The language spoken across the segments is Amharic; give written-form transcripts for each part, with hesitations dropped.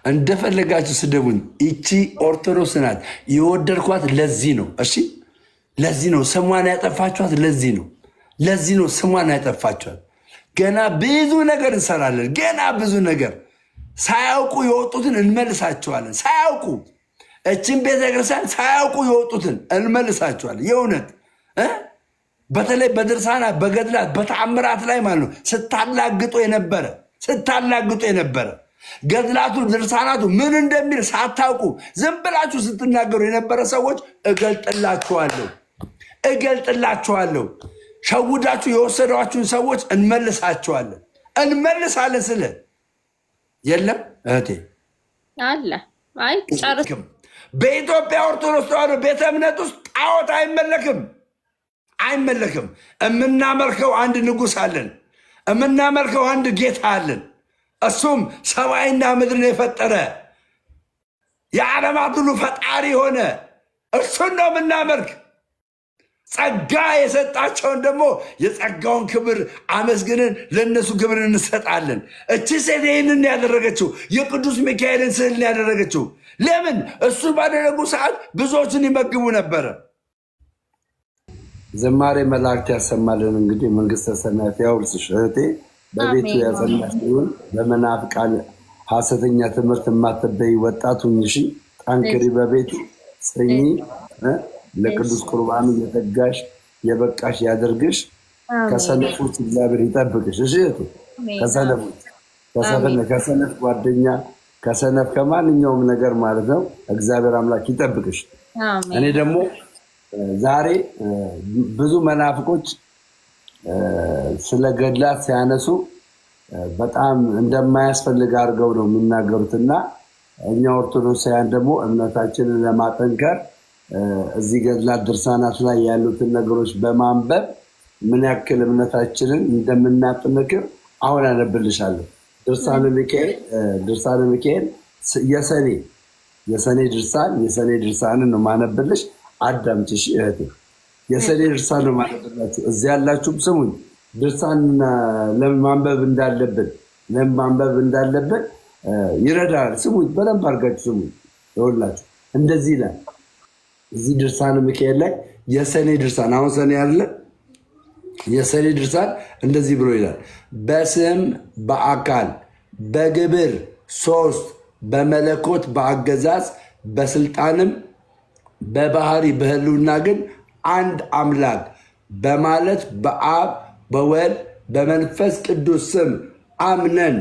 እንደፈለጋችሁ ስደቡኝ። ይቺ ኦርቶዶክስ ናት። የወደድኳት ለዚህ ነው። እሺ ለዚህ ነው ስሟን ያጠፋችኋት። ለዚህ ነው ስሟን ያጠፋችኋት። ገና ብዙ ነገር እንሰራለን። ገና ብዙ ነገር ሳያውቁ የወጡትን እንመልሳቸዋለን። ሳያውቁ እችን ቤተክርስቲያን ሳያውቁ የወጡትን እንመልሳቸዋለን። የእውነት በተለይ በድርሳናት በገድላት በተአምራት ላይ ማለት ነው ስታላግጡ የነበረ ገድላቱ ድርሳናቱ ምን እንደሚል ሳታውቁ ዝም ብላችሁ ስትናገሩ የነበረ ሰዎች እገልጥላችኋለሁ። ሸውዳችሁ የወሰዷችሁን ሰዎች እንመልሳለን ስለ የለም እህቴ አለ። አይ ጨርስ። በኢትዮጵያ ኦርቶዶክስ ተዋሕዶ ቤተ እምነት ውስጥ ጣዖት አይመለክም። የምናመልከው አንድ ንጉሥ አለን። የምናመልከው አንድ ጌታ አለን። እሱም ሰማይና ምድርን የፈጠረ የዓለማት ሁሉ ፈጣሪ ሆነ። እርሱን ነው የምናመልክ። ጸጋ የሰጣቸውን ደግሞ የጸጋውን ክብር አመስግንን ለእነሱ ክብር እንሰጣለን። እቺ ሴት ይህንን ያደረገችው የቅዱስ ሚካኤልን ስዕል ያደረገችው ለምን? እሱ ባደረጉ ሰዓት ብዙዎችን ይመግቡ ነበረ። ዝማሬ መላእክት ያሰማልን። እንግዲህ መንግስተ ሰማያት ያውርስሽ እህቴ። በቤቱ ያጸናሽ ሲሆን በመናፍቃን ሐሰተኛ ትምህርት የማትበይ ወጣቱ ሁኚ። ጠንክሪ፣ በቤቱ ጽኚ። ለቅዱስ ቁርባኑ የተጋሽ የበቃሽ ያደርግሽ። ከሰነፎች እግዚአብሔር ይጠብቅሽ። እሺ እህቴ፣ ከሰነፍ ጓደኛ፣ ከሰነፍ ከማንኛውም ነገር ማለት ነው እግዚአብሔር አምላክ ይጠብቅሽ። እኔ ደግሞ ዛሬ ብዙ መናፍቆች ስለ ገድላት ሲያነሱ በጣም እንደማያስፈልግ አድርገው ነው የሚናገሩትና እኛ ኦርቶዶክሳውያን ደግሞ እምነታችንን ለማጠንከር እዚህ ገድላት ድርሳናት ላይ ያሉትን ነገሮች በማንበብ ምን ያክል እምነታችንን እንደምናጠነክር አሁን ያነብልሻለሁ። ድርሳነ ሚካኤል የሰኔ ድርሳንን ነው ማነብልሽ። አዳምጪሽ እህቴ። የሰኔ ድርሳን ነው ማነብላችሁ። እዚህ ያላችሁም ስሙኝ። ድርሳን ለምን ማንበብ እንዳለብን ይረዳል። ስሙኝ፣ በደንብ አድርጋችሁ ስሙኝ። ይኸውላችሁ እንደዚህ ይላል እዚህ ድርሳነ ሚካኤል ላይ የሰኔ ድርሳን፣ አሁን ሰኔ ያለ የሰኔ ድርሳን እንደዚህ ብሎ ይላል። በስም በአካል በግብር ሶስት፣ በመለኮት በአገዛዝ በስልጣንም በባህሪ በህልውና ግን አንድ አምላክ በማለት በአብ በወልድ በመንፈስ ቅዱስ ስም አምነን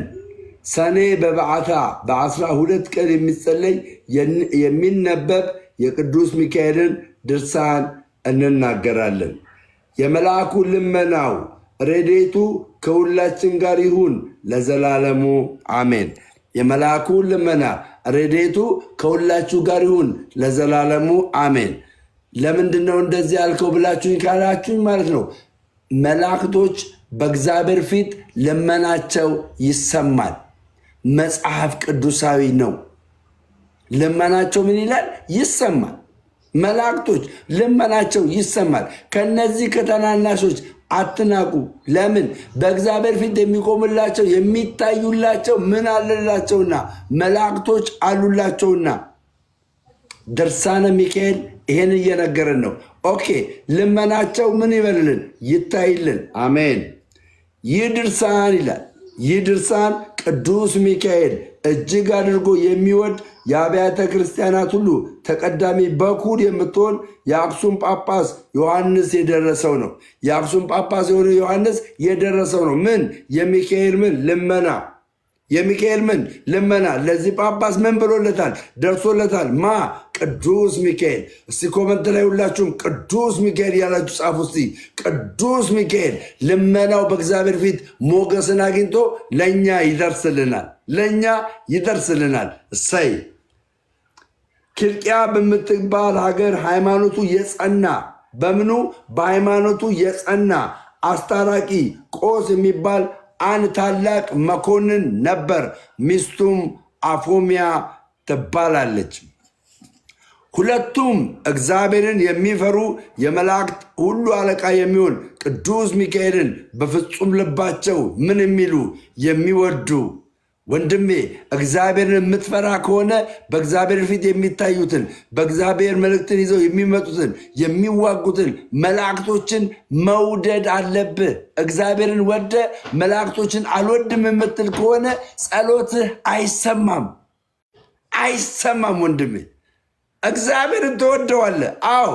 ሰኔ በበዓታ በ12 ቀን የሚጸለይ የሚነበብ የቅዱስ ሚካኤልን ድርሳን እንናገራለን። የመልአኩ ልመናው ረድኤቱ ከሁላችን ጋር ይሁን ለዘላለሙ አሜን። የመልአኩ ልመና ረድኤቱ ከሁላችሁ ጋር ይሁን ለዘላለሙ አሜን። ለምንድነው እንደዚህ ያልከው ብላችሁኝ ካላችሁኝ ማለት ነው መላእክቶች በእግዚአብሔር ፊት ልመናቸው ይሰማል። መጽሐፍ ቅዱሳዊ ነው። ልመናቸው ምን ይላል? ይሰማል። መላእክቶች ልመናቸው ይሰማል። ከነዚህ ከተናናሾች አትናቁ። ለምን? በእግዚአብሔር ፊት የሚቆምላቸው የሚታዩላቸው ምን አለላቸውና? መላእክቶች አሉላቸውና። ድርሳነ ሚካኤል ይሄን እየነገረን ነው። ኦኬ፣ ልመናቸው ምን ይበልልን? ይታይልን። አሜን። ይህ ድርሳን ይላል። ይህ ድርሳን ቅዱስ ሚካኤል እጅግ አድርጎ የሚወድ የአብያተ ክርስቲያናት ሁሉ ተቀዳሚ በኩር የምትሆን የአክሱም ጳጳስ ዮሐንስ የደረሰው ነው። የአክሱም ጳጳስ የሆነ ዮሐንስ የደረሰው ነው። ምን? የሚካኤል ምን ልመና የሚካኤል ምን ልመና ለዚህ ጳጳስ ምን ብሎለታል? ደርሶለታል። ማ? ቅዱስ ሚካኤል። እስቲ ኮመንት ላይ ሁላችሁም ቅዱስ ሚካኤል ያላችሁ ጻፉ እስቲ። ቅዱስ ሚካኤል ልመናው በእግዚአብሔር ፊት ሞገስን አግኝቶ ለእኛ ይደርስልናል። እሰይ። ኪልቅያ በምትባል ሀገር ሃይማኖቱ የጸና በምኑ? በሃይማኖቱ የጸና አስታራቂ ቆስ የሚባል አንድ ታላቅ መኮንን ነበር። ሚስቱም አፎሚያ ትባላለች። ሁለቱም እግዚአብሔርን የሚፈሩ የመላእክት ሁሉ አለቃ የሚሆን ቅዱስ ሚካኤልን በፍጹም ልባቸው ምን የሚሉ የሚወዱ ወንድሜ እግዚአብሔርን የምትፈራ ከሆነ በእግዚአብሔር ፊት የሚታዩትን በእግዚአብሔር መልእክትን ይዘው የሚመጡትን የሚዋጉትን መላእክቶችን መውደድ አለብህ። እግዚአብሔርን ወደ መላእክቶችን አልወድም የምትል ከሆነ ጸሎትህ አይሰማም። ወንድሜ እግዚአብሔርን ትወደዋለህ። አዎ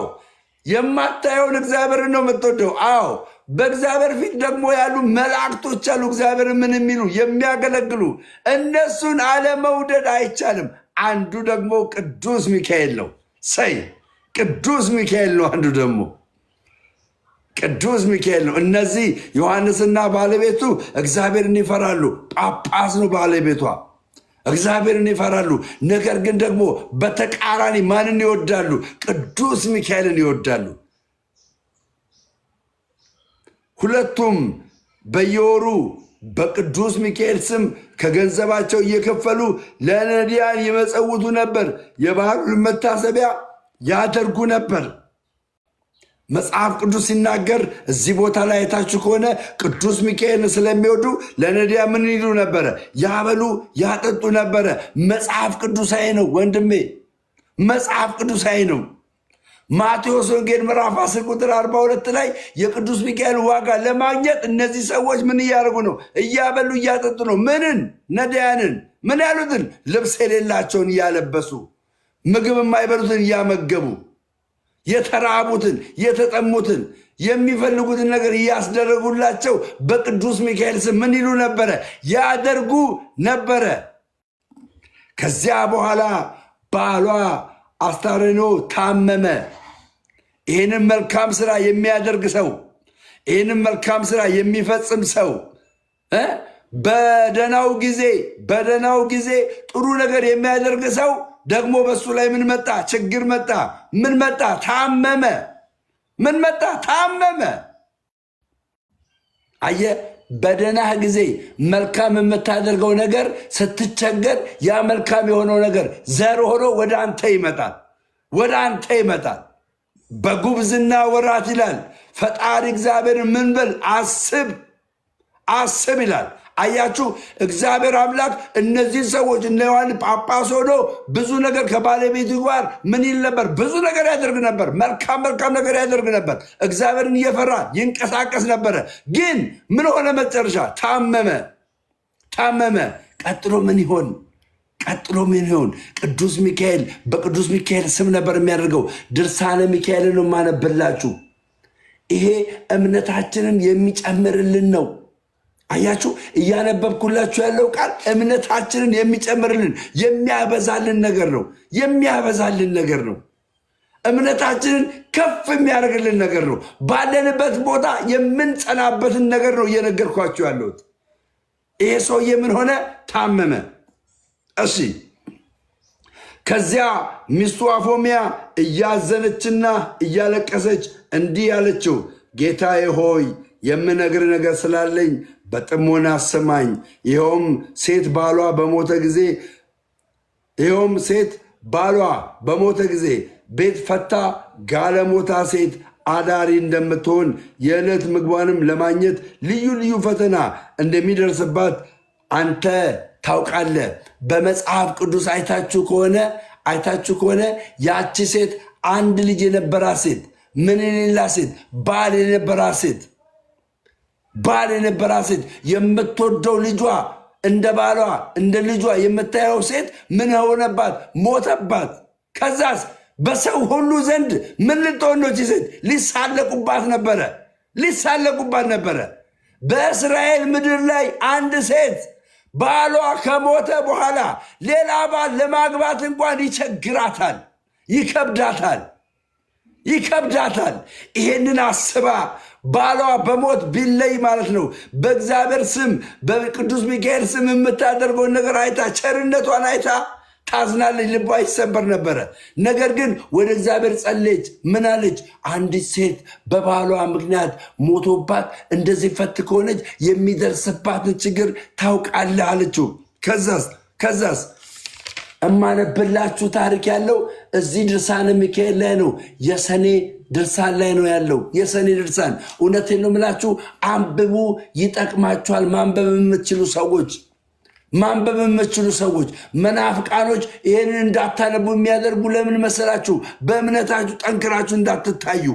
የማታየውን እግዚአብሔርን ነው የምትወደው። አዎ በእግዚአብሔር ፊት ደግሞ ያሉ መላእክቶች አሉ፣ እግዚአብሔር ምን የሚሉ የሚያገለግሉ፣ እነሱን አለመውደድ አይቻልም። አንዱ ደግሞ ቅዱስ ሚካኤል ነው። ቅዱስ ሚካኤል ነው። አንዱ ደግሞ ቅዱስ ሚካኤል ነው። እነዚህ ዮሐንስና ባለቤቱ እግዚአብሔርን ይፈራሉ። ጳጳስ ነው ባለቤቷ፣ እግዚአብሔርን ይፈራሉ። ነገር ግን ደግሞ በተቃራኒ ማንን ይወዳሉ? ቅዱስ ሚካኤልን ይወዳሉ። ሁለቱም በየወሩ በቅዱስ ሚካኤል ስም ከገንዘባቸው እየከፈሉ ለነዳያን ይመጸውቱ ነበር። የበዓሉን መታሰቢያ ያደርጉ ነበር። መጽሐፍ ቅዱስ ሲናገር እዚህ ቦታ ላይ አይታችሁ ከሆነ ቅዱስ ሚካኤልን ስለሚወዱ ለነዳያን ምን ይሉ ነበረ? ያበሉ ያጠጡ ነበረ። መጽሐፍ ቅዱሳዊ ነው ወንድሜ፣ መጽሐፍ ቅዱሳዊ ነው። ማቴዎስ ወንጌል ምዕራፍ 10 ቁጥር 42 ላይ የቅዱስ ሚካኤል ዋጋ ለማግኘት እነዚህ ሰዎች ምን እያደረጉ ነው? እያበሉ እያጠጡ ነው። ምንን? ነዳያንን። ምን ያሉትን? ልብስ የሌላቸውን እያለበሱ፣ ምግብ የማይበሉትን እያመገቡ፣ የተራቡትን የተጠሙትን የሚፈልጉትን ነገር እያስደረጉላቸው በቅዱስ ሚካኤል ስም ምን ይሉ ነበረ? ያደርጉ ነበረ። ከዚያ በኋላ ባሏ አስታሬኖ ታመመ። ይህንን መልካም ስራ የሚያደርግ ሰው፣ ይህንን መልካም ስራ የሚፈጽም ሰው በደናው ጊዜ ጥሩ ነገር የሚያደርግ ሰው ደግሞ በሱ ላይ ምን መጣ? ችግር መጣ። ምን መጣ? ታመመ። ምን መጣ? ታመመ። አየ በደናህ ጊዜ መልካም የምታደርገው ነገር ስትቸገር ያ መልካም የሆነው ነገር ዘር ሆኖ ወደ አንተ ይመጣል። በጉብዝና ወራት ይላል ፈጣሪ እግዚአብሔር ምን በል አስብ ይላል። አያችሁ እግዚአብሔር አምላክ እነዚህ ሰዎች እነ ዮሐንስ ጳጳስ ሆኖ ብዙ ነገር ከባለቤቱ ጋር ምን ይል ነበር? ብዙ ነገር ያደርግ ነበር። መልካም ነገር ያደርግ ነበር። እግዚአብሔርን እየፈራ ይንቀሳቀስ ነበረ። ግን ምን ሆነ? መጨረሻ ታመመ። ቀጥሎ ምን ይሆን? ቅዱስ ሚካኤል በቅዱስ ሚካኤል ስም ነበር የሚያደርገው። ድርሳነ ሚካኤልን ነው የማነብላችሁ። ይሄ እምነታችንን የሚጨምርልን ነው። አያችሁ እያነበብኩላችሁ ያለው ቃል እምነታችንን የሚጨምርልን የሚያበዛልን ነገር ነው። እምነታችንን ከፍ የሚያደርግልን ነገር ነው። ባለንበት ቦታ የምንጸናበትን ነገር ነው እየነገርኳችሁ ያለሁት። ይሄ ሰውዬ ምን ሆነ? ታመመ። እሺ ከዚያ ሚስቱ አፎሚያ እያዘነችና እያለቀሰች እንዲህ ያለችው፣ ጌታዬ ሆይ የምነግር ነገር ስላለኝ በጥሞና አሰማኝ። ይኸውም ሴት ባሏ በሞተ ጊዜ ቤት ፈታ ጋለሞታ ሴት አዳሪ እንደምትሆን የዕለት ምግቧንም ለማግኘት ልዩ ፈተና እንደሚደርስባት አንተ ታውቃለህ። በመጽሐፍ ቅዱስ አይታችሁ ከሆነ ያቺ ሴት አንድ ልጅ የነበራት ሴት፣ ምን የሌላት ሴት፣ ባል የነበራት ሴት የምትወደው ልጇ እንደ ባሏ እንደ ልጇ የምታየው ሴት ምን ሆነባት? ሞተባት። ከዛስ በሰው ሁሉ ዘንድ ምን ልትሆን ነው? ሴት ሊሳለቁባት ነበረ። በእስራኤል ምድር ላይ አንድ ሴት ባሏ ከሞተ በኋላ ሌላ ባል ለማግባት እንኳን ይከብዳታል። ይሄንን አስባ ባሏ በሞት ቢለይ ማለት ነው በእግዚአብሔር ስም በቅዱስ ሚካኤል ስም የምታደርገውን ነገር አይታ ቸርነቷን አይታ ታዝናለች፣ ልቧ ይሰበር ነበረ። ነገር ግን ወደ እግዚአብሔር ጸለየች። ምን አለች? አንዲት ሴት በባሏ ምክንያት ሞቶባት እንደዚህ ፈት ከሆነች የሚደርስባትን ችግር ታውቃለህ አለችው። ከዛስ እማነብላችሁ ታሪክ ያለው እዚህ ድርሳነ ሚካኤል ላይ ነው። የሰኔ ድርሳን ላይ ነው ያለው። የሰኔ ድርሳን እውነቴን ነው የምላችሁ፣ አንብቡ፣ ይጠቅማችኋል። ማንበብ የምትችሉ ሰዎች ማንበብ የምትችሉ ሰዎች መናፍቃኖች ይህንን እንዳታነቡ የሚያደርጉ ለምን መሰላችሁ? በእምነታችሁ ጠንክራችሁ እንዳትታዩ።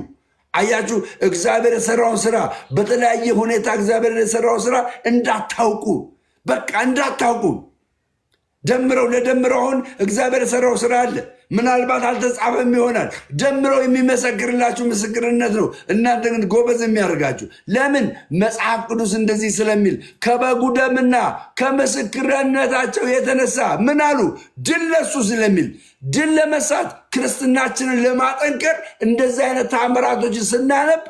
አያችሁ፣ እግዚአብሔር የሰራውን ስራ በተለያየ ሁኔታ እግዚአብሔር የሰራውን ስራ እንዳታውቁ፣ በቃ እንዳታውቁ። ደምረው ለደምረው አሁን እግዚአብሔር የሰራው ስራ አለ። ምናልባት አልተጻፈም ይሆናል። ደምረው የሚመሰክርላችሁ ምስክርነት ነው እናንተ ግን ጎበዝ የሚያደርጋችሁ። ለምን? መጽሐፍ ቅዱስ እንደዚህ ስለሚል ከበጉ ደምና ከምስክርነታቸው የተነሳ ምን አሉ? ድል ለሱ ስለሚል ድል ለመሳት ክርስትናችንን ለማጠንከር እንደዚህ አይነት ተአምራቶችን ስናነብ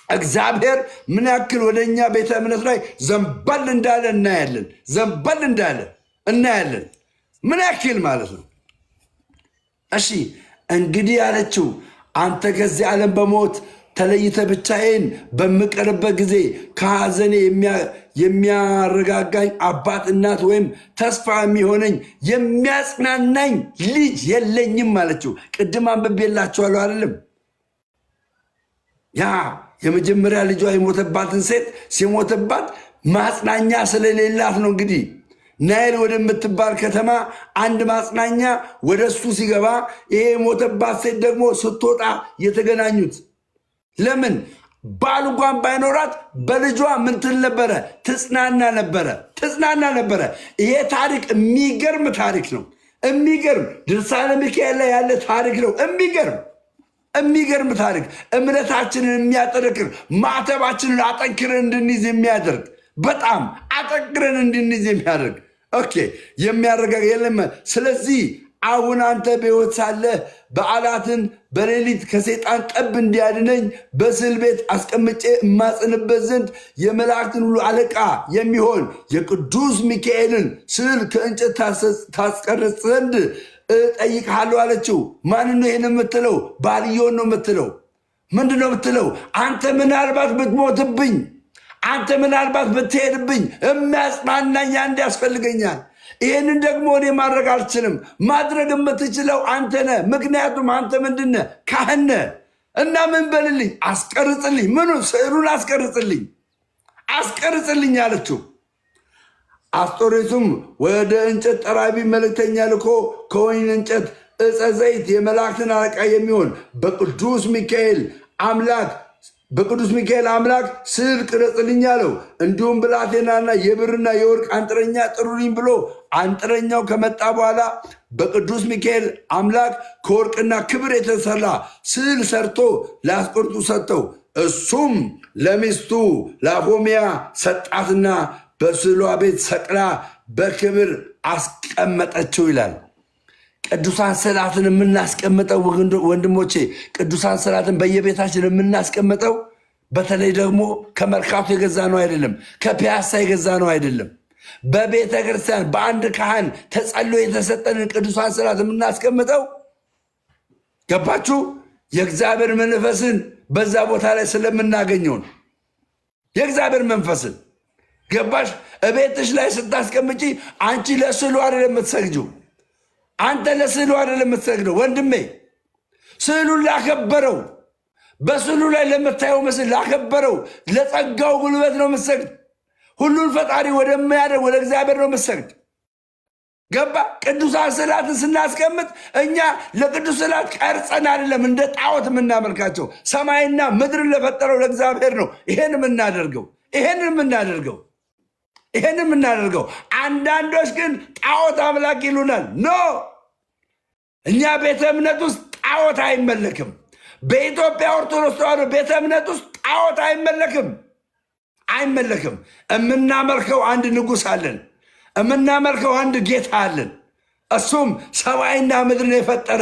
እግዚአብሔር ምን ያክል ወደኛ ቤተ እምነት ላይ ዘንበል እንዳለ እናያለን። ዘንበል እንዳለ እናያለን። ምን ያክል ማለት ነው። እሺ እንግዲህ ያለችው አንተ ከዚህ ዓለም በሞት ተለይተ ብቻዬን በምቀርበት ጊዜ ከሐዘኔ የሚያረጋጋኝ አባት እናት ወይም ተስፋ የሚሆነኝ የሚያጽናናኝ ልጅ የለኝም አለችው። ቅድም አንብቤላችኋለሁ አይደለም? ያ የመጀመሪያ ልጇ የሞተባትን ሴት ሲሞተባት ማጽናኛ ስለሌላት ነው። እንግዲህ ናይል ወደምትባል ከተማ አንድ ማጽናኛ ወደ እሱ ሲገባ ይሄ የሞተባት ሴት ደግሞ ስትወጣ የተገናኙት። ለምን? ባል እንኳን ባይኖራት በልጇ ምን ትል ነበረ? ትጽናና ነበረ። ይሄ ታሪክ የሚገርም ታሪክ ነው። የሚገርም ድርሳነ ሚካኤል ላይ ያለ ታሪክ ነው። የሚገርም ታሪክ፣ እምነታችንን የሚያጠነክር ማዕተባችንን አጠንክረን እንድንይዝ የሚያደርግ በጣም አጠንክረን እንድንይዝ የሚያደርግ የሚያረጋግ የለም። ስለዚህ አሁን አንተ በሕይወት ሳለህ በዓላትን በሌሊት ከሰይጣን ጠብ እንዲያድነኝ በስዕል ቤት አስቀምጬ እማጽንበት ዘንድ የመላእክትን ሁሉ አለቃ የሚሆን የቅዱስ ሚካኤልን ስዕል ከእንጨት ታስቀርጽ ዘንድ እጠይቅሃለሁ አለችው። ማን ነው ይህን የምትለው? ባልየውን ነው የምትለው። ምንድን ነው የምትለው? አንተ ምናልባት ብትሞትብኝ፣ አንተ ምናልባት ብትሄድብኝ የሚያጽናናኝ አንድ ያስፈልገኛል። ይህንን ደግሞ እኔ ማድረግ አልችልም። ማድረግ የምትችለው አንተ ነህ። ምክንያቱም አንተ ምንድን ነህ? ካህን ነህ። እና ምን በልልኝ? አስቀርጽልኝ። ምኑ? ስዕሉን አስቀርጽልኝ አለችው። አስጦሬቱም ወደ እንጨት ጠራቢ መልእክተኛ ልኮ ከወይን እንጨት ዕፀ ዘይት የመላእክትን አለቃ የሚሆን በቅዱስ ሚካኤል አምላክ ስዕል ቅረጽልኝ አለው። እንዲሁም ብላቴናና የብርና የወርቅ አንጥረኛ ጥሩልኝ ብሎ አንጥረኛው ከመጣ በኋላ በቅዱስ ሚካኤል አምላክ ከወርቅና ክብር የተሰራ ስዕል ሰርቶ ላስቆርጡ ሰጠው። እሱም ለሚስቱ ላፎሚያ ሰጣትና በስዕሏ ቤት ሰቅላ በክብር አስቀመጠችው ይላል። ቅዱሳን ስዕላትን የምናስቀምጠው ወንድሞቼ፣ ቅዱሳን ስዕላትን በየቤታችን የምናስቀምጠው በተለይ ደግሞ ከመርካቶ የገዛ ነው አይደለም፣ ከፒያሳ የገዛ ነው አይደለም። በቤተ ክርስቲያን በአንድ ካህን ተጸሎ የተሰጠንን ቅዱሳን ስዕላት የምናስቀምጠው ገባችሁ? የእግዚአብሔር መንፈስን በዛ ቦታ ላይ ስለምናገኘው ነው። የእግዚአብሔር መንፈስን ገባሽ? እቤትሽ ላይ ስታስቀምጪ አንቺ ለስዕሉ አይደለም የምትሰግጂው፣ አንተ ለስዕሉ አይደለም የምትሰግደው ወንድሜ። ስዕሉን ላከበረው፣ በስዕሉ ላይ ለምታየው ምስል ላከበረው ለጸጋው ጉልበት ነው የምትሰግድ። ሁሉን ፈጣሪ ወደሚያደርግ ወደ እግዚአብሔር ነው የምትሰግድ። ገባ? ቅዱሳን ስዕላትን ስናስቀምጥ እኛ ለቅዱስ ስዕላት ቀርጸን አይደለም እንደ ጣዖት የምናመልካቸው። ሰማይና ምድርን ለፈጠረው ለእግዚአብሔር ነው ይሄን የምናደርገው። አንዳንዶች ግን ጣዖት አምላክ ይሉናል። ኖ፣ እኛ ቤተ እምነት ውስጥ ጣዖት አይመለክም። በኢትዮጵያ ኦርቶዶክስ ተዋሕዶ ቤተ እምነት ውስጥ ጣዖት አይመለክም። የምናመልከው አንድ ንጉሥ አለን። የምናመልከው አንድ ጌታ አለን። እሱም ሰማይና ምድርን የፈጠረ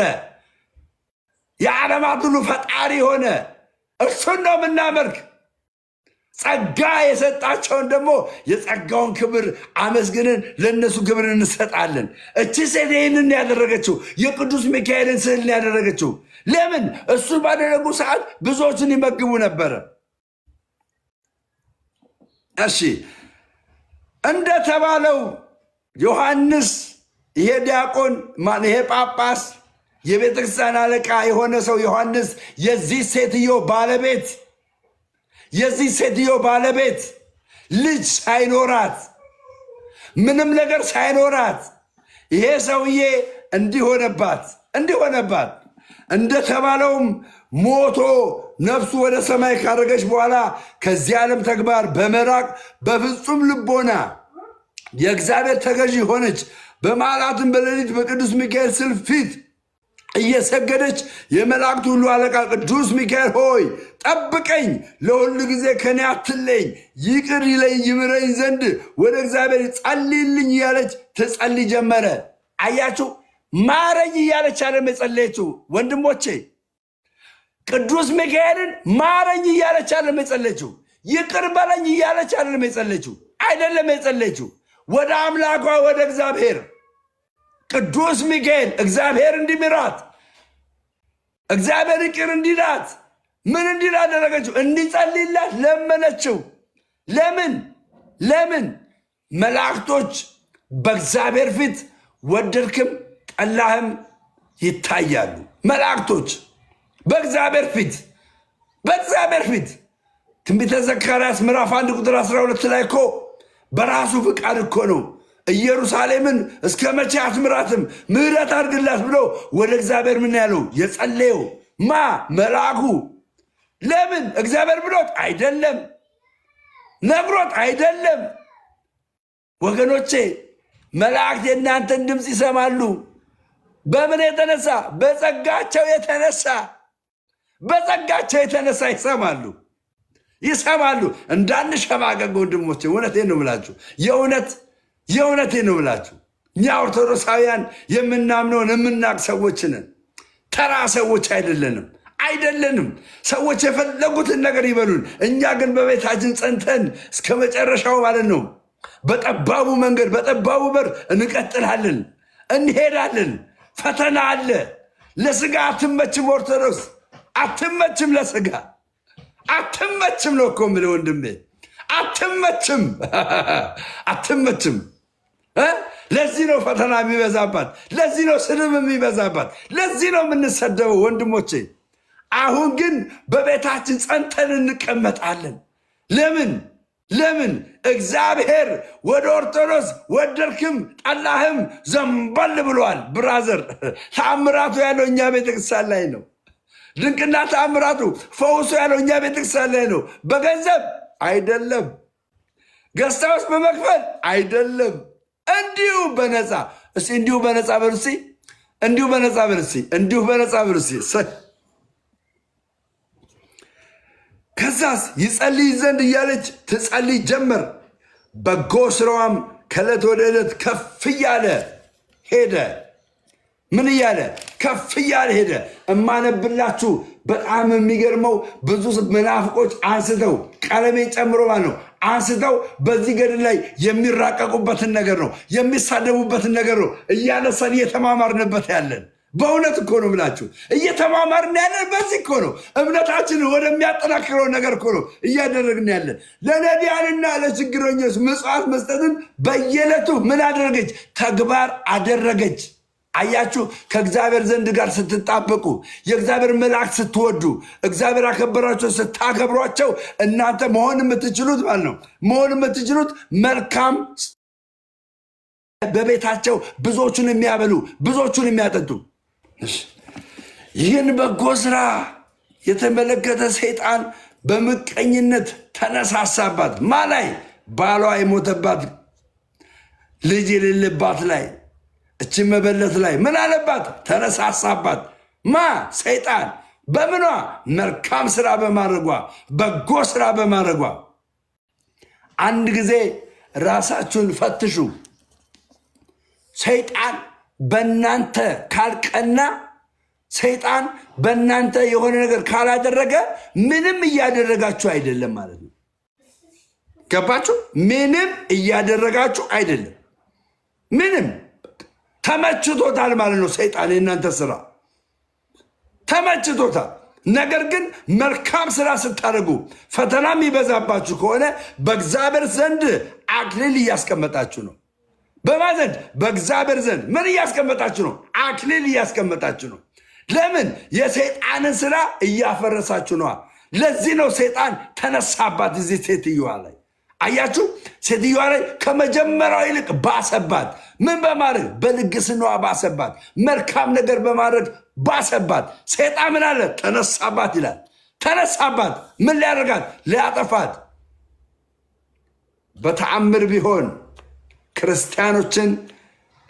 የዓለማት ሁሉ ፈጣሪ የሆነ እርሱን ነው የምናመልክ። ጸጋ የሰጣቸውን ደግሞ የጸጋውን ክብር አመስግንን ለእነሱ ክብር እንሰጣለን። እቺ ሴት ይህንን ያደረገችው የቅዱስ ሚካኤልን ስዕልን ያደረገችው ለምን? እሱ ባደረጉ ሰዓት ብዙዎችን ይመግቡ ነበረ። እሺ እንደተባለው ዮሐንስ ይሄ ዲያቆን ይሄ ጳጳስ የቤተክርስቲያን አለቃ የሆነ ሰው ዮሐንስ የዚህ ሴትዮ ባለቤት ልጅ ሳይኖራት ምንም ነገር ሳይኖራት ይሄ ሰውዬ እንዲሆነባት እንደተባለውም ሞቶ ነፍሱ ወደ ሰማይ ካረገች በኋላ ከዚህ ዓለም ተግባር በመራቅ በፍጹም ልቦና የእግዚአብሔር ተገዢ ሆነች። በመዓላትም በሌሊት በቅዱስ ሚካኤል ስዕል ፊት እየሰገደች የመላእክት ሁሉ አለቃ ቅዱስ ሚካኤል ሆይ ጠብቀኝ፣ ለሁሉ ጊዜ ከኔ አትለኝ፣ ይቅር ይለኝ ይምረኝ ዘንድ ወደ እግዚአብሔር ጸልይልኝ እያለች ትጸልይ ጀመረ። አያችሁ፣ ማረኝ እያለች አለም የጸለየችው ወንድሞቼ። ቅዱስ ሚካኤልን ማረኝ እያለች አለም የጸለየችው። ይቅር በለኝ እያለች አለም የጸለየችው። አይደለም የጸለየችው ወደ አምላኳ ወደ እግዚአብሔር ቅዱስ ሚካኤል እግዚአብሔር እንዲምራት እግዚአብሔር ይቅር እንዲላት ምን እንዲል አደረገችው? እንዲጸልይላት ለመነችው። ለምን መላእክቶች በእግዚአብሔር ፊት ወደድክም ጠላህም ይታያሉ። መላእክቶች በእግዚአብሔር ፊት ትንቢተ ዘካርያስ ምዕራፍ 1 ቁጥር 12 ላይ እኮ በራሱ ፍቃድ እኮ ነው ኢየሩሳሌምን እስከ መቼ አትምራትም ምሕረት አድርግላት ብሎ ወደ እግዚአብሔር ምን ያለው የጸለየው መልአኩ። ለምን? እግዚአብሔር ብሎት አይደለም፣ ነግሮት አይደለም። ወገኖቼ መላእክት የእናንተን ድምፅ ይሰማሉ። በምን የተነሳ? በጸጋቸው የተነሳ ይሰማሉ። እንዳንሸማቀቅ ወንድሞቼ፣ እውነቴን ነው ብላችሁ የእውነቴን ነው ብላችሁ። እኛ ኦርቶዶክሳውያን የምናምነውን የምናቅ ሰዎች ነን። ተራ ሰዎች አይደለንም። ሰዎች የፈለጉትን ነገር ይበሉን፣ እኛ ግን በቤታችን ጸንተን እስከ መጨረሻው ማለት ነው በጠባቡ መንገድ በጠባቡ በር እንቀጥላለን፣ እንሄዳለን። ፈተና አለ። ለስጋ አትመችም። ኦርቶዶክስ አትመችም፣ ለስጋ አትመችም ነው እኮ የምልህ ወንድሜ፣ አትመችም። ለዚህ ነው ፈተና የሚበዛባት፣ ለዚህ ነው ስድብ የሚበዛባት፣ ለዚህ ነው የምንሰደበው ወንድሞቼ። አሁን ግን በቤታችን ጸንተን እንቀመጣለን። ለምን? እግዚአብሔር ወደ ኦርቶዶክስ ወደድክም ጠላህም ዘንበል ብሏል። ብራዘር፣ ተአምራቱ ያለው እኛ ቤተክርስቲያን ላይ ነው። ድንቅና ተአምራቱ ፈውሱ ያለው እኛ ቤተክርስቲያን ላይ ነው። በገንዘብ አይደለም፣ ገዝታ ውስጥ በመክፈል አይደለም፣ እንዲሁ በነፃ። እስኪ እንዲሁ በነፃ በርሲ፣ እንዲሁ በነፃ በርሲ። ከዛስ ይጸልይ ዘንድ እያለች ትጸልይ ጀመር። በጎ ስራዋም ከዕለት ወደ ዕለት ከፍ እያለ ሄደ። ምን እያለ? ከፍ እያለ ሄደ። እማነብላችሁ በጣም የሚገርመው ብዙ መናፍቆች አንስተው ቀለሜን ጨምሮ ማለት ነው አንስተው በዚህ ገድል ላይ የሚራቀቁበትን ነገር ነው የሚሳደቡበትን ነገር ነው እያነሳን እየተማማርንበት ያለን። በእውነት እኮ ነው ብላችሁ እየተማማርን ያለን በዚህ እኮ ነው። እምነታችንን ወደሚያጠናክረው ነገር እኮ ነው እያደረግን ያለን። ለነዳያንና ለችግረኞች ምጽዋት መስጠትን በየዕለቱ ምን አደረገች? ተግባር አደረገች። አያችሁ፣ ከእግዚአብሔር ዘንድ ጋር ስትጣበቁ፣ የእግዚአብሔር መላእክት ስትወዱ፣ እግዚአብሔር አከበራቸው ስታከብሯቸው፣ እናንተ መሆን የምትችሉት ማለት ነው መሆን የምትችሉት መልካም በቤታቸው ብዙዎቹን የሚያበሉ ብዙዎቹን የሚያጠጡ። ይህን በጎ ስራ የተመለከተ ሰይጣን በምቀኝነት ተነሳሳባት። ላይ? ባሏ የሞተባት ልጅ የሌለባት ላይ እቺ መበለት ላይ ምን አለባት? ተነሳሳባት። ሰይጣን በምኗ? መልካም ስራ በማድረጓ በጎ ስራ በማድረጓ። አንድ ጊዜ ራሳችሁን ፈትሹ። ሰይጣን በእናንተ ካልቀና፣ ሰይጣን በእናንተ የሆነ ነገር ካላደረገ ምንም እያደረጋችሁ አይደለም ማለት ነው። ገባችሁ? ምንም እያደረጋችሁ አይደለም። ምንም ተመችቶታል ማለት ነው። ሰይጣን የእናንተ ስራ ተመችቶታል። ነገር ግን መልካም ስራ ስታደርጉ ፈተና የሚበዛባችሁ ከሆነ በእግዚአብሔር ዘንድ አክሊል እያስቀመጣችሁ ነው። በማዘንድ በእግዚአብሔር ዘንድ ምን እያስቀመጣችሁ ነው? አክሊል እያስቀመጣችሁ ነው። ለምን? የሰይጣንን ስራ እያፈረሳችሁ ነዋ። ለዚህ ነው ሰይጣን ተነሳባት እዚህ ሴትዮዋ ላይ። አያችሁ ሴትዮዋ ላይ ከመጀመሪያው ይልቅ ባሰባት። ምን በማድረግ በልግስናዋ ባሰባት፣ መልካም ነገር በማድረግ ባሰባት። ሰይጣን ምን አለ? ተነሳባት ይላል። ተነሳባት። ምን ሊያደርጋት? ሊያጠፋት። በተአምር ቢሆን ክርስቲያኖችን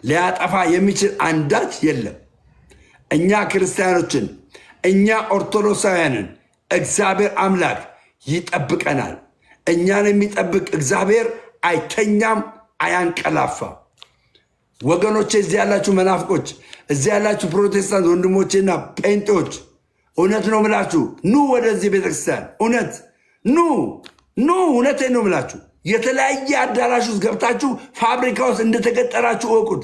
ሊያጠፋ የሚችል አንዳች የለም። እኛ ክርስቲያኖችን፣ እኛ ኦርቶዶክሳውያንን እግዚአብሔር አምላክ ይጠብቀናል። እኛን የሚጠብቅ እግዚአብሔር አይተኛም፣ አያንቀላፋም። ወገኖቼ፣ እዚህ ያላችሁ መናፍቆች፣ እዚህ ያላችሁ ፕሮቴስታንት ወንድሞቼና ጴንጤዎች፣ እውነት ነው ምላችሁ፣ ኑ ወደዚህ ቤተክርስቲያን። እውነት ኑ፣ እውነቴን ነው ምላችሁ። የተለያየ አዳራሽ ውስጥ ገብታችሁ ፋብሪካ ውስጥ እንደተቀጠራችሁ እወቁት።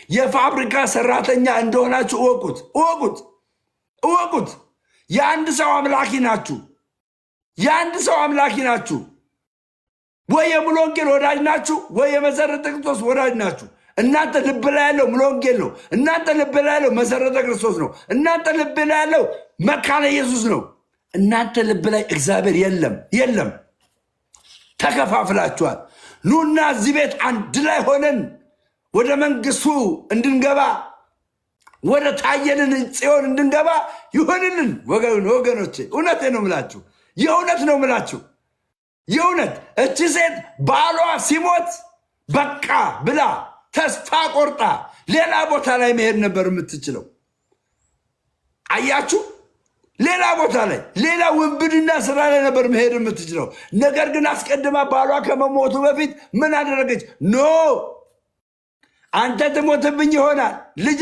የፋብሪካ ሰራተኛ እንደሆናችሁ እወቁት። የአንድ ሰው አምላኪ ናችሁ። ወይ የሙሉ ወንጌል ወዳጅ ናችሁ፣ ወይ የመሰረተ ክርስቶስ ወዳጅ ናችሁ። እናንተ ልብ ላይ ያለው ሙሉ ወንጌል ነው። እናንተ ልብ ላይ ያለው መሰረተ ክርስቶስ ነው። እናንተ ልብ ላይ ያለው መካነ ኢየሱስ ነው። እናንተ ልብ ላይ እግዚአብሔር የለም። ተከፋፍላችኋል። ኑና እዚህ ቤት አንድ ላይ ሆነን ወደ መንግስቱ እንድንገባ፣ ወደ ታየንን ጽዮን እንድንገባ ይሆንልን። ወገኖቼ፣ እውነቴ ነው ምላችሁ፣ የእውነት ነው ምላችሁ። የእውነት እቺ ሴት ባሏ ሲሞት በቃ ብላ ተስፋ ቆርጣ ሌላ ቦታ ላይ መሄድ ነበር የምትችለው። አያችሁ፣ ሌላ ቦታ ላይ ሌላ ውንብድና ስራ ላይ ነበር መሄድ የምትችለው። ነገር ግን አስቀድማ ባሏ ከመሞቱ በፊት ምን አደረገች? ኖ አንተ ትሞትብኝ ይሆናል፣ ልጅ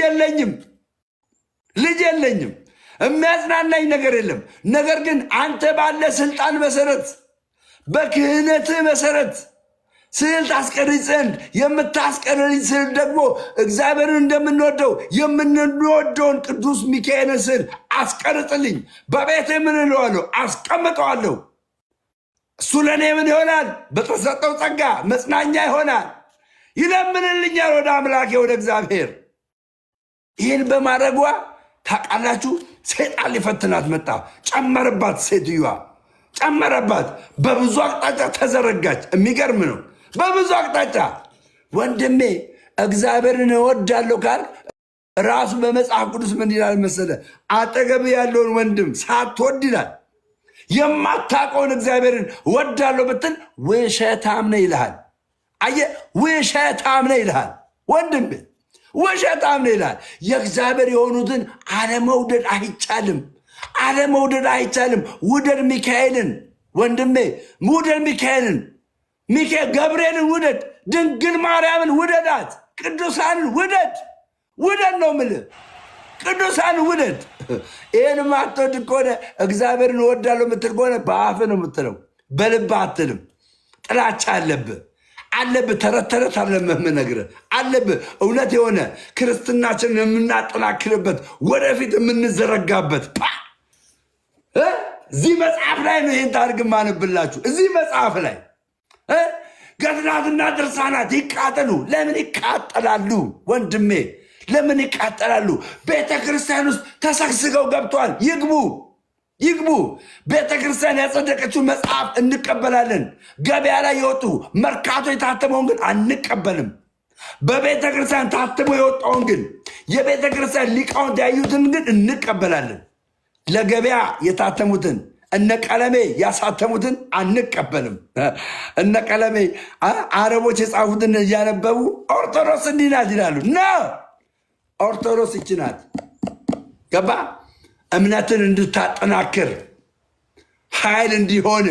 የለኝም፣ የሚያጽናናኝ ነገር የለም። ነገር ግን አንተ ባለ ስልጣን መሰረት፣ በክህነትህ መሰረት ስዕል ታስቀርጽ ዘንድ የምታስቀርጽ ስዕል ደግሞ እግዚአብሔርን እንደምንወደው የምንወደውን ቅዱስ ሚካኤልን ስዕል አስቀርጽልኝ። በቤቴ ምን እለዋለሁ? አስቀምጠዋለሁ። እሱ ለእኔ ምን ይሆናል? በተሰጠው ጸጋ መጽናኛ ይሆናል። ይለምንልኛል ወደ አምላኬ ወደ እግዚአብሔር። ይህን በማድረጓ ታውቃላችሁ፣ ሰይጣን ሊፈትናት መጣ። ጨመረባት፣ ሴትዮዋ ጨመረባት። በብዙ አቅጣጫ ተዘረጋች። የሚገርም ነው። በብዙ አቅጣጫ ወንድሜ፣ እግዚአብሔርን እወዳለሁ ካል ራሱ በመጽሐፍ ቅዱስ ምን ይላል መሰለ? አጠገብ ያለውን ወንድም ሳትወድ ይላል። የማታውቀውን እግዚአብሔርን እወዳለሁ ብትል ውሸታም ነህ ይልሃል። አየህ፣ ውሸታም ነህ ይልሃል ወንድሜ፣ ውሸታም ነህ ይልሃል። የእግዚአብሔር የሆኑትን አለመውደድ አይቻልም። ውደድ ሚካኤልን ወንድሜ፣ ውደድ ሚካኤልን። ገብርኤልን ውደድ፣ ድንግል ማርያምን ውደዳት፣ ቅዱሳንን ውደድ ነው የምልህ። ቅዱሳን ውደድ። ይህን ማትወድ ከሆነ እግዚአብሔርን እወዳለሁ የምትል ከሆነ በአፍ ነው የምትለው፣ በልብህ አትልም። ጥላቻ አለብህ። ተረት የምነግርህ አለብህ። እውነት የሆነ ክርስትናችንን የምናጠናክርበት ወደፊት የምንዘረጋበት እዚህ መጽሐፍ ላይ ነው። ይህን ታሪክ ማንብላችሁ እዚህ መጽሐፍ ላይ ገድላትና ድርሳናት ይቃጠሉ። ለምን ይቃጠላሉ ወንድሜ? ለምን ይቃጠላሉ? ቤተ ክርስቲያን ውስጥ ተሰግስገው ገብተዋል። ይግቡ። ቤተ ክርስቲያን ያጸደቀችው መጽሐፍ እንቀበላለን። ገበያ ላይ የወጡ መርካቶ የታተመውን ግን አንቀበልም። በቤተ ክርስቲያን ታትሞ የወጣውን ግን የቤተ ክርስቲያን ሊቃውንት ያዩትን ግን እንቀበላለን። ለገበያ የታተሙትን እነ ቀለሜ ያሳተሙትን አንቀበልም። እነ ቀለሜ አረቦች የጻፉትን እያነበቡ ኦርቶዶክስ እንዲህ ናት ይላሉ። ኦርቶዶክስ ይች ናት። ገባ? እምነትን እንድታጠናክር ኃይል እንዲሆን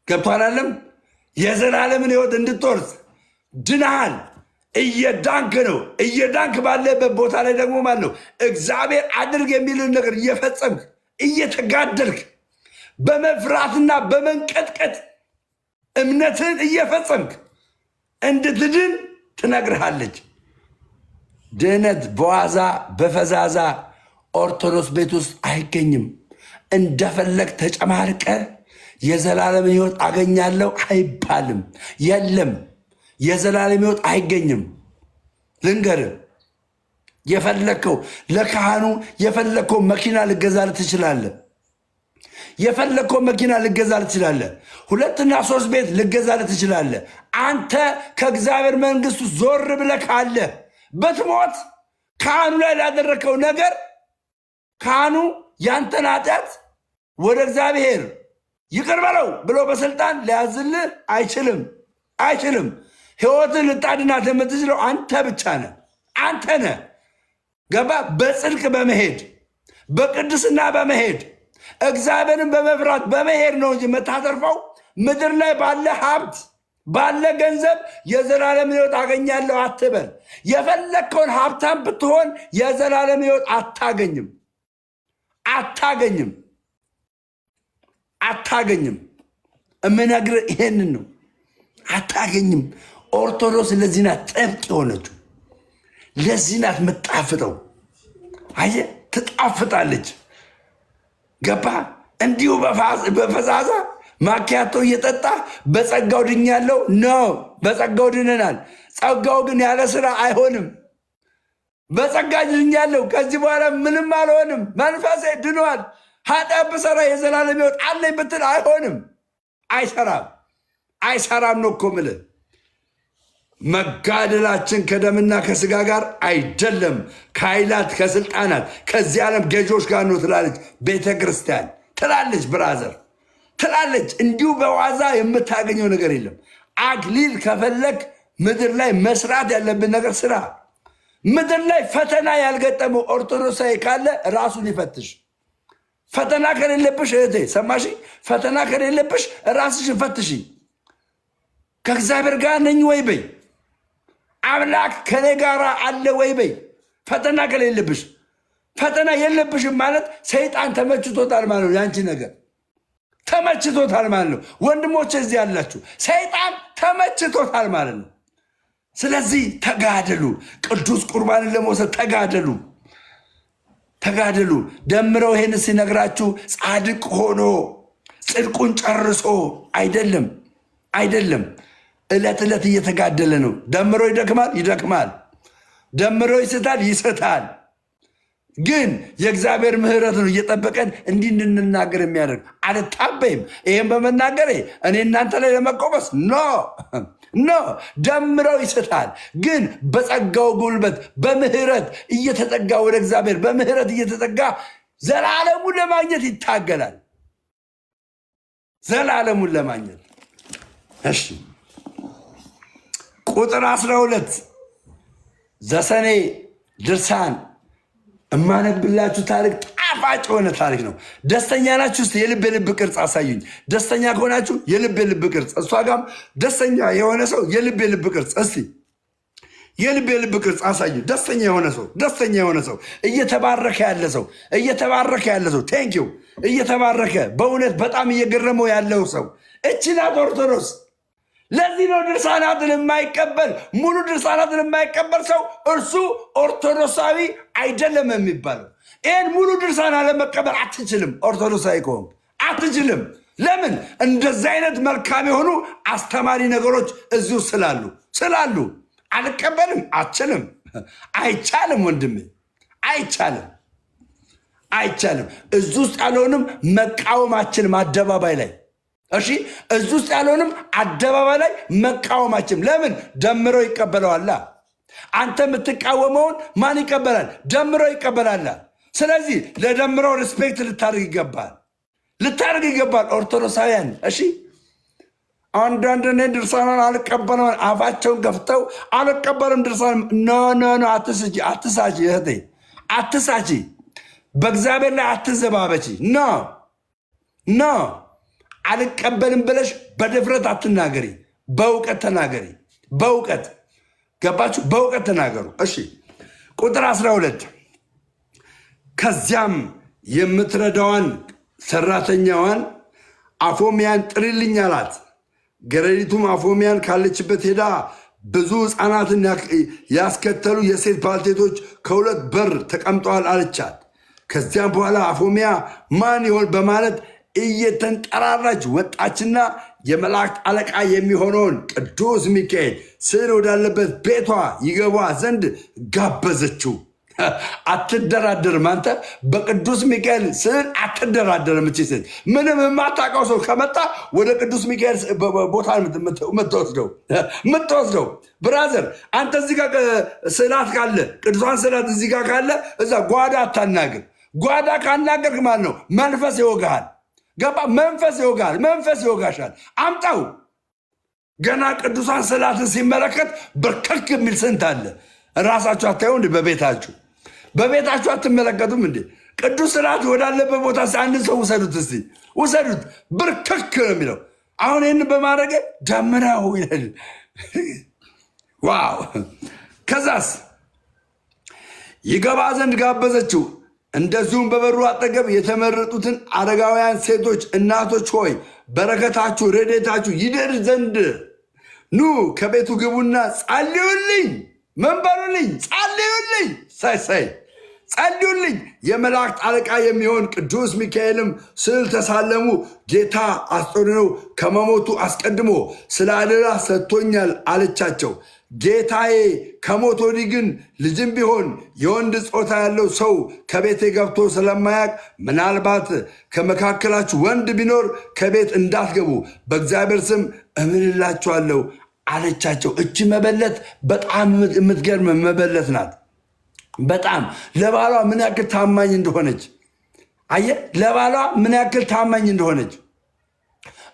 ገብቷላለም። የዘላለምን ሕይወት እንድትወርስ ድናሃል። እየዳንክ ነው። እየዳንክ ባለበት ቦታ ላይ ደግሞ ማለት ነው እግዚአብሔር አድርግ የሚልን ነገር እየፈጸምክ እየተጋደልክ በመፍራትና በመንቀጥቀጥ እምነትን እየፈጸምክ እንድትድን ትነግርሃለች። ድህነት በዋዛ በፈዛዛ ኦርቶዶክስ ቤት ውስጥ አይገኝም። እንደፈለግ ተጨማርቀ የዘላለምን ሕይወት አገኛለሁ አይባልም። የለም፣ የዘላለም ሕይወት አይገኝም። ልንገርህ፣ የፈለግከው ለካህኑ የፈለግከው መኪና ልገዛልህ ትችላለህ። የፈለከው መኪና ልገዛልህ ትችላለህ። 2 እና 3 ቤት ልገዛልህ ትችላለህ። አንተ ከእግዚአብሔር መንግስት ዞር ብለህ ካለ በትሞት ካህኑ ላይ ላደረከው ነገር ካህኑ ያንተን ኃጢአት ወደ እግዚአብሔር ይቅር በለው ብሎ በስልጣን ሊያዝልህ አይችልም። ሕይወትን ልታድናት የምትችለው አንተ ብቻ ነህ። አንተ ነህ። ገባ? በጽድቅ በመሄድ በቅድስና በመሄድ እግዚአብሔርን በመፍራት በመሄድ ነው እንጂ የምታተርፈው ምድር ላይ ባለ ሀብት ባለ ገንዘብ የዘላለም ሕይወት አገኛለሁ አትበል። የፈለግከውን ሀብታም ብትሆን የዘላለም ሕይወት አታገኝም። እምነግርህ ይሄንን ነው። አታገኝም። ኦርቶዶክስ ለዚህ ናት ጥብቅ የሆነችው። ለዚህ ናት የምትጣፍጠው። አየህ፣ ትጣፍጣለች። ገባ? እንዲሁ በፈዛዛ ማኪያቶ እየጠጣ በጸጋው ድኛለሁ ነው። በጸጋው ድነናል። ጸጋው ግን ያለ ስራ አይሆንም። በጸጋ ድኛለሁ፣ ከዚህ በኋላ ምንም አልሆንም፣ መንፈሴ ድኗል፣ ኃጢአት ብሰራ የዘላለም ሕይወት አለኝ ብትል አይሆንም። አይሰራም ነው እኮ የምልህ። መጋደላችን ከደምና ከስጋ ጋር አይደለም፣ ከኃይላት ከስልጣናት ከዚህ ዓለም ገዢዎች ጋር ነው ትላለች ቤተ ክርስቲያን። ትላለች ብራዘር ትላለች። እንዲሁ በዋዛ የምታገኘው ነገር የለም። አክሊል ከፈለግ ምድር ላይ መስራት ያለብን ነገር ስራ። ምድር ላይ ፈተና ያልገጠመው ኦርቶዶክሳዊ ካለ ራሱን ይፈትሽ። ፈተና ከሌለብሽ እህቴ ሰማሽ፣ ፈተና ከሌለብሽ ራስሽን ፈትሽ። ከእግዚአብሔር ጋር ነኝ ወይ በይ። አምላክ ከኔ ጋር አለ ወይ በይ። ፈተና ከሌለብሽ፣ ፈተና የለብሽም ማለት ሰይጣን ተመችቶታል ማለት ነው። ያንቺ ነገር ተመችቶታል ማለት ነው። ወንድሞች እዚህ ያላችሁ ሰይጣን ተመችቶታል ማለት ነው። ስለዚህ ተጋደሉ። ቅዱስ ቁርባንን ለመውሰድ ተጋደሉ። ደምረው ይሄን ሲነግራችሁ ጻድቅ ሆኖ ጽድቁን ጨርሶ አይደለም። ዕለት ዕለት እየተጋደለ ነው። ደምሮ ይደክማል። ደምሮ ይስታል። ግን የእግዚአብሔር ምሕረት ነው እየጠበቀን እንዲህ እንድንናገር የሚያደርግ። አልታበይም ይሄን በመናገሬ እኔ እናንተ ላይ ለመቆመስ ኖ። ደምረው ይስታል። ግን በጸጋው ጉልበት በምህረት እየተጠጋ ወደ እግዚአብሔር በምህረት እየተጠጋ ዘላለሙን ለማግኘት ይታገላል። ዘላለሙን ለማግኘት እሺ። ቁጥር 12 ዘሰኔ ድርሳን እማነብላችሁ ታሪክ ጣፋጭ የሆነ ታሪክ ነው። ደስተኛ ናችሁ? እስቲ የልብ ቅርጽ አሳዩኝ። ደስተኛ ከሆናችሁ የልብ ቅርጽ። እሷ ጋም ደስተኛ የሆነ ሰው የልብ ቅርጽ። እስቲ የልብ ቅርጽ አሳዩ። ደስተኛ የሆነ ሰው እየተባረከ ያለ ሰው ቴንኪው። እየተባረከ በእውነት በጣም እየገረመው ያለው ሰው እቺ ናት ኦርቶዶክስ። ለዚህ ነው ድርሳናትን የማይቀበል ሙሉ ድርሳናትን የማይቀበል ሰው እርሱ ኦርቶዶክሳዊ አይደለም የሚባለው። ይህን ሙሉ ድርሳን አለመቀበል አትችልም። ኦርቶዶክሳዊ ከሆንክ አትችልም። ለምን? እንደዚህ አይነት መልካም የሆኑ አስተማሪ ነገሮች እዚሁ ስላሉ አልቀበልም። አችልም። አይቻልም ወንድሜ፣ አይቻልም። እዚህ ውስጥ ያለውንም መቃወማችንም አደባባይ ላይ እሺ፣ እዚህ ውስጥ ያለውንም አደባባይ ላይ መቃወማችንም። ለምን? ደምረው ይቀበለዋላ። አንተ የምትቃወመውን ማን ይቀበላል? ደምረው ይቀበላላ። ስለዚህ ለደምረው ሪስፔክት ልታደርግ ይገባል። ኦርቶዶክሳውያን እሺ፣ አንዳንድ እኔ ድርሳናን አልቀበልም አፋቸውን ከፍተው አልቀበልም ድርሳን። ኖ አትሳቺ እህቴ፣ አትሳቺ። በእግዚአብሔር ላይ አትዘባበቺ። ኖ አልቀበልም ብለሽ በድፍረት አትናገሪ። በእውቀት ተናገሪ። በእውቀት ገባችሁ? በእውቀት ተናገሩ። እሺ ቁጥር 12 ከዚያም የምትረዳዋን ሰራተኛዋን አፎሚያን ጥሪልኝ አላት። ገረዲቱም አፎሚያን ካለችበት ሄዳ ብዙ ሕፃናትን ያስከተሉ የሴት ባልቴቶች ከሁለት በር ተቀምጠዋል አለቻት። ከዚያም በኋላ አፎሚያ ማን ይሆን በማለት እየተንጠራራች ወጣችና የመላእክት አለቃ የሚሆነውን ቅዱስ ሚካኤል ስዕል ወዳለበት ቤቷ ይገባ ዘንድ ጋበዘችው። አትደራደርም። አንተ በቅዱስ ሚካኤል ስዕል አትደራደርም። እቺ ሴት ምንም የማታውቀው ሰው ከመጣ ወደ ቅዱስ ሚካኤል ቦታ የምትወስደው ብራዘር፣ አንተ እዚህ ጋር ስዕላት ካለ ቅዱሳን ስዕላት እዚህ ጋር ካለ እዛ ጓዳ አታናግር። ጓዳ ካናገርክ ማለት ነው መንፈስ ይወጋሃል። ገባ? መንፈስ ይወጋሃል፣ መንፈስ ይወጋሻል። አምጣው። ገና ቅዱሳን ስዕላትን ሲመለከት በርከክ የሚል ስንት አለ። ራሳችሁ አታዩ እንዴ? በቤታችሁ አትመለከቱም እንዴ? ቅዱስ ስርዓት ወዳለበት ቦታ አንድ ሰው ውሰዱት፣ እስቲ ውሰዱት። ብርክክ ነው የሚለው። አሁን ይህን በማድረግ ደምናው ይላል። ዋው! ከዛስ ይገባ ዘንድ ጋበዘችው። እንደዚሁም በበሩ አጠገብ የተመረጡትን አረጋውያን ሴቶች፣ እናቶች ሆይ በረከታችሁ ረድኤታችሁ ይደር ዘንድ ኑ ከቤቱ ግቡና ጸልዩልኝ። መንበሩልኝ፣ ጸልዩልኝ፣ ሳይ ጸልዩልኝ። የመላእክት አለቃ የሚሆን ቅዱስ ሚካኤልም ስዕል ተሳለሙ። ጌታ አስጠንቅቆ ከመሞቱ አስቀድሞ ስለ አደራ ሰጥቶኛል አለቻቸው። ጌታዬ ከሞት ወዲህ ግን ልጅም ቢሆን የወንድ ጾታ ያለው ሰው ከቤቴ ገብቶ ስለማያውቅ ምናልባት ከመካከላችሁ ወንድ ቢኖር ከቤት እንዳትገቡ በእግዚአብሔር ስም እምልላችኋለሁ አለቻቸው። እቺ መበለት በጣም የምትገርም መበለት ናት። በጣም ለባሏ ምን ያክል ታማኝ እንደሆነች አየህ፣ ለባሏ ምን ያክል ታማኝ እንደሆነች።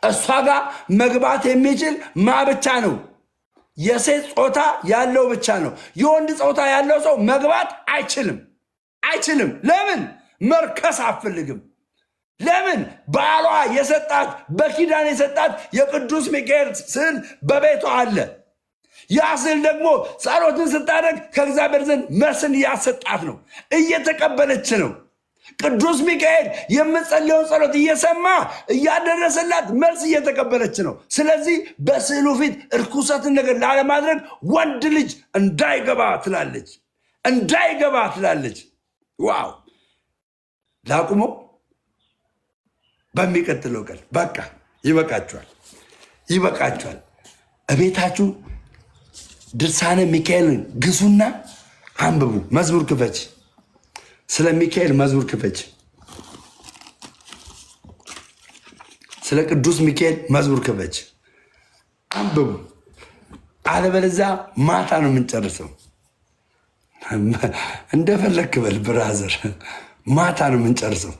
እሷ ጋር መግባት የሚችል ማ ብቻ ነው? የሴት ጾታ ያለው ብቻ ነው። የወንድ ጾታ ያለው ሰው መግባት አይችልም። ለምን? መርከስ አትፈልግም። ለምን? ባሏ የሰጣት በኪዳን የሰጣት የቅዱስ ሚካኤል ስዕል በቤቷ አለ። ያ ስዕል ደግሞ ጸሎትን ስታደርግ ከእግዚአብሔር ዘንድ መልስን እያሰጣት ነው፣ እየተቀበለች ነው። ቅዱስ ሚካኤል የምጸልየውን ጸሎት እየሰማ እያደረሰላት መልስ እየተቀበለች ነው። ስለዚህ በስዕሉ ፊት እርኩሰትን ነገር ላለማድረግ ወንድ ልጅ እንዳይገባ ትላለች። ዋው! ላቁሞ በሚቀጥለው ቀን በቃ ይበቃችኋል። እቤታችሁ ድርሳነ ሚካኤልን ግዙና አንብቡ። መዝሙር ክፈች፣ ስለ ሚካኤል መዝሙር ክፈች፣ ስለ ቅዱስ ሚካኤል መዝሙር ክፈች፣ አንብቡ። አለበለዚያ ማታ ነው የምንጨርሰው። እንደፈለክ በል ብራዘር፣ ማታ ነው የምንጨርሰው።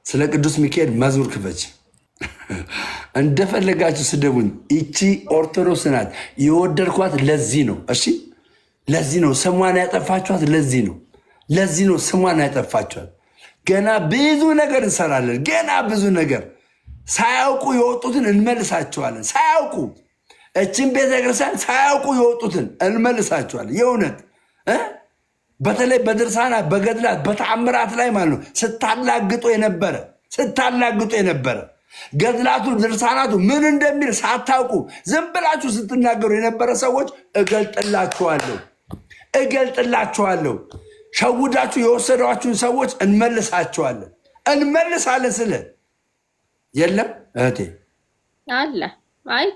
ስለ ቅዱስ ሚካኤል መዝሙር ክፈች። እንደፈለጋችሁ ስደቡኝ። ይቺ ኦርቶዶክስ ናት። የወደድኳት ለዚህ ነው። እሺ፣ ለዚህ ነው ስሟን ያጠፋችኋት። ለዚህ ነው ስሟን ያጠፋችኋት። ገና ብዙ ነገር እንሰራለን። ገና ብዙ ነገር ሳያውቁ የወጡትን እንመልሳቸዋለን። ሳያውቁ እችን ቤተክርስቲያን ሳያውቁ የወጡትን እንመልሳቸዋለን። የእውነት በተለይ በድርሳናት በገድላት በተአምራት ላይ ማለት ነው ስታላግጡ የነበረ ገድላቱ ድርሳናቱ ምን እንደሚል ሳታውቁ ዝም ብላችሁ ስትናገሩ የነበረ ሰዎች እገልጥላችኋለሁ። ሸውዳችሁ የወሰዷችሁን ሰዎች እንመልሳለን ስለ የለም እህቴ አለ። አይ